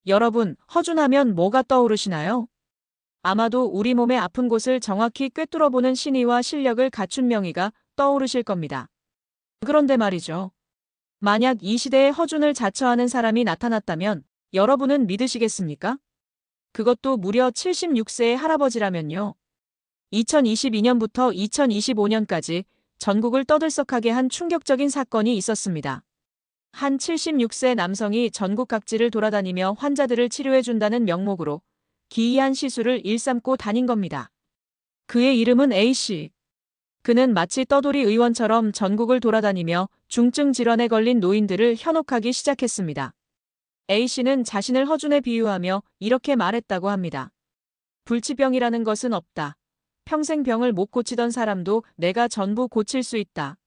여러분, 허준하면 뭐가 떠오르시나요? 아마도 우리 몸의 아픈 곳을 정확히 꿰뚫어보는 신의와 실력을 갖춘 명의가 떠오르실 겁니다. 그런데 말이죠. 만약 이 시대에 허준을 자처하는 사람이 나타났다면 여러분은 믿으시겠습니까? 그것도 무려 76세의 할아버지라면요. 2022년부터 2025년까지 전국을 떠들썩하게 한 충격적인 사건이 있었습니다. 한 76세 남성이 전국 각지를 돌아다니며 환자들을 치료해준다는 명목으로 기이한 시술을 일삼고 다닌 겁니다. 그의 이름은 A씨. 그는 마치 떠돌이 의원처럼 전국을 돌아다니며 중증 질환에 걸린 노인들을 현혹하기 시작했습니다. A씨는 자신을 허준에 비유하며 이렇게 말했다고 합니다. 불치병이라는 것은 없다. 평생 병을 못 고치던 사람도 내가 전부 고칠 수 있다.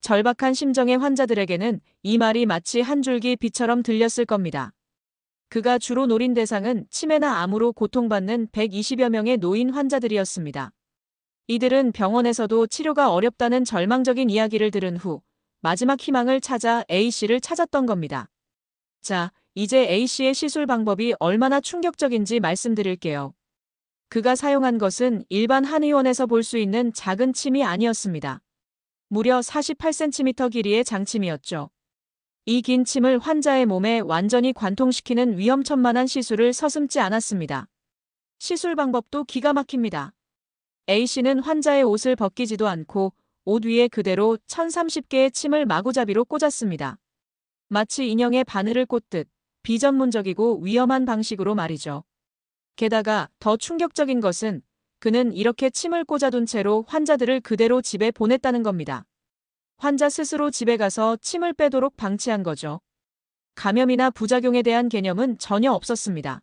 절박한 심정의 환자들에게는 이 말이 마치 한 줄기 빛처럼 들렸을 겁니다. 그가 주로 노린 대상은 치매나 암으로 고통받는 120여 명의 노인 환자들이었습니다. 이들은 병원에서도 치료가 어렵다는 절망적인 이야기를 들은 후 마지막 희망을 찾아 A씨를 찾았던 겁니다. 자, 이제 A씨의 시술 방법이 얼마나 충격적인지 말씀드릴게요. 그가 사용한 것은 일반 한의원에서 볼 수 있는 작은 침이 아니었습니다. 무려 48cm 길이의 장침이었죠. 이 긴 침을 환자의 몸에 완전히 관통시키는 위험천만한 시술을 서슴지 않았습니다. 시술 방법도 기가 막힙니다. A씨는 환자의 옷을 벗기지도 않고 옷 위에 그대로 1030개의 침을 마구잡이로 꽂았습니다. 마치 인형에 바늘을 꽂듯 비전문적이고 위험한 방식으로 말이죠. 게다가 더 충격적인 것은 그는 이렇게 침을 꽂아둔 채로 환자들을 그대로 집에 보냈다는 겁니다. 환자 스스로 집에 가서 침을 빼도록 방치한 거죠. 감염이나 부작용에 대한 개념은 전혀 없었습니다.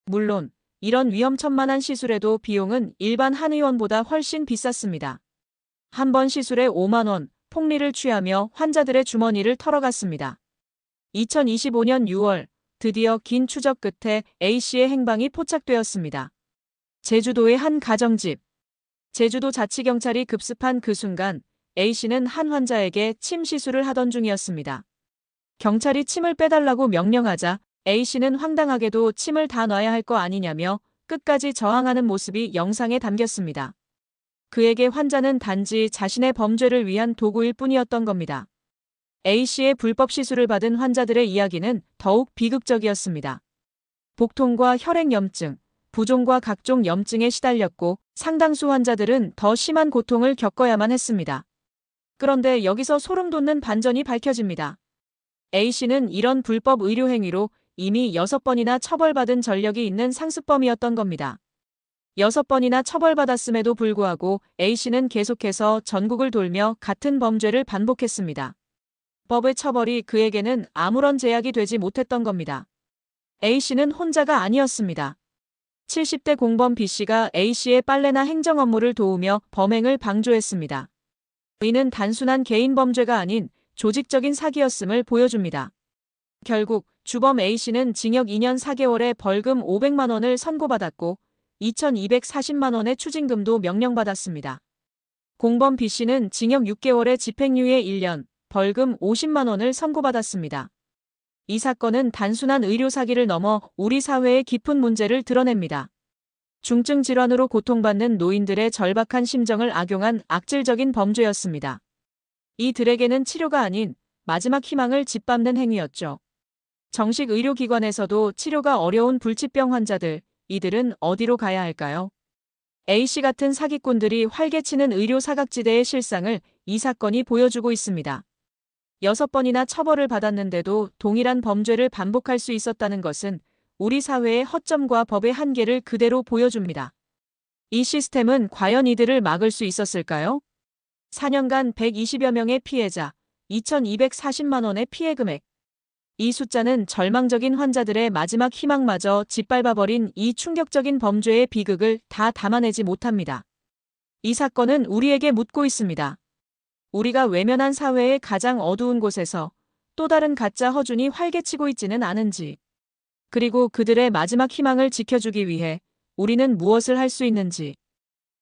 물론 이런 위험천만한 시술에도 비용은 일반 한의원보다 훨씬 비쌌습니다. 한 번 시술에 5만 원, 폭리를 취하며 환자들의 주머니를 털어갔습니다. 2025년 6월, 드디어 긴 추적 끝에 A씨의 행방이 포착되었습니다. 제주도의 한 가정집. 제주도 자치경찰이 급습한 그 순간 A씨는 한 환자에게 침 시술을 하던 중이었습니다. 경찰이 침을 빼달라고 명령하자 A씨는 황당하게도 침을 다 놔야 할 거 아니냐며 끝까지 저항하는 모습이 영상에 담겼습니다. 그에게 환자는 단지 자신의 범죄를 위한 도구일 뿐이었던 겁니다. A씨의 불법 시술을 받은 환자들의 이야기는 더욱 비극적이었습니다. 복통과 혈액염증, 부종과 각종 염증에 시달렸고 상당수 환자들은 더 심한 고통을 겪어야만 했습니다. 그런데 여기서 소름 돋는 반전이 밝혀집니다. A씨는 이런 불법 의료 행위로 이미 6번이나 처벌받은 전력이 있는 상습범이었던 겁니다. 6번이나 처벌받았음에도 불구하고 A씨는 계속해서 전국을 돌며 같은 범죄를 반복했습니다. 법의 처벌이 그에게는 아무런 제약이 되지 못했던 겁니다. A씨는 혼자가 아니었습니다. 70대 공범 B씨가 A씨의 빨래나 행정 업무를 도우며 범행을 방조했습니다. 이는 단순한 개인 범죄가 아닌 조직적인 사기였음을 보여줍니다. 결국 주범 A씨는 징역 2년 4개월에 벌금 500만 원을 선고받았고 2,240만 원의 추징금도 명령받았습니다. 공범 B씨는 징역 6개월에 집행유예 1년, 벌금 50만 원을 선고받았습니다. 이 사건은 단순한 의료 사기를 넘어 우리 사회의 깊은 문제를 드러냅니다. 중증 질환으로 고통받는 노인들의 절박한 심정을 악용한 악질적인 범죄였습니다. 이들에게는 치료가 아닌 마지막 희망을 짓밟는 행위였죠. 정식 의료기관에서도 치료가 어려운 불치병 환자들, 이들은 어디로 가야 할까요? A씨 같은 사기꾼들이 활개치는 의료 사각지대의 실상을 이 사건이 보여주고 있습니다. 6번이나 처벌을 받았는데도 동일한 범죄를 반복할 수 있었다는 것은 우리 사회의 허점과 법의 한계를 그대로 보여줍니다. 이 시스템은 과연 이들을 막을 수 있었을까요? 4년간 120여 명의 피해자, 2,240만 원의 피해 금액. 이 숫자는 절망적인 환자들의 마지막 희망마저 짓밟아버린 이 충격적인 범죄의 비극을 다 담아내지 못합니다. 이 사건은 우리에게 묻고 있습니다. 우리가 외면한 사회의 가장 어두운 곳에서 또 다른 가짜 허준이 활개치고 있지는 않은지, 그리고 그들의 마지막 희망을 지켜주기 위해 우리는 무엇을 할 수 있는지,